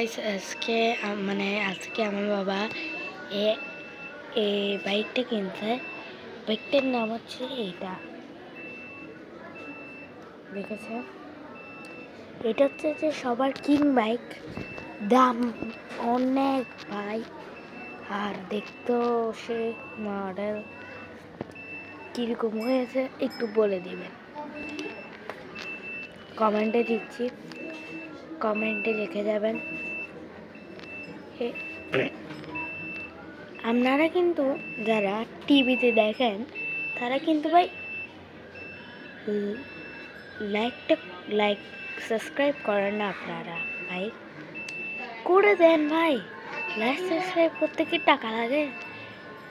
Guys আজকে আমার বাবা এই বাইকটা কিনছে। বাইকটার নাম হচ্ছে এটা, দেখেছে? এটা হচ্ছে যে সবার কিং বাইক, দাম অনেক ভাই। আর দেখতেও সে মডেল কীরকম হয়েছে একটু বলে দিবেন, কমেন্টে দিচ্ছি, কমেন্টে লিখে যাবেন। আপনারা কিন্তু যারা টিভিতে দেখেন তারা কিন্তু ভাই লাইক সাবস্ক্রাইব করেন না। আপনারা ভাই করে দেন ভাই, লাইক সাবস্ক্রাইব করতে কি টাকা লাগে?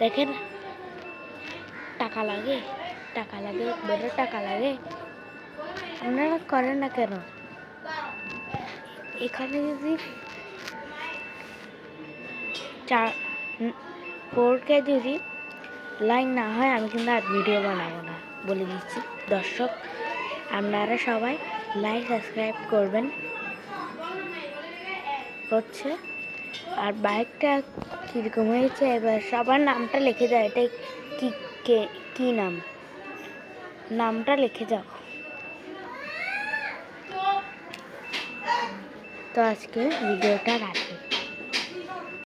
দেখেন, টাকা লাগে বড় টাকা লাগে, আপনারা করেন না কেন? এখানে যদি 4K যদি লাইক না হয় আমি কিন্তু আর ভিডিও বানাবো না, বলে দিচ্ছি। দর্শক, আপনারা সবাই লাইক সাবস্ক্রাইব করবেন হচ্ছে। আর বাইকটা কীরকম হয়েছে এবার সবার নামটা লিখে দাও। এটা কি নামটা লিখে যাও। তো আজকে ভিডিওটা রাখি।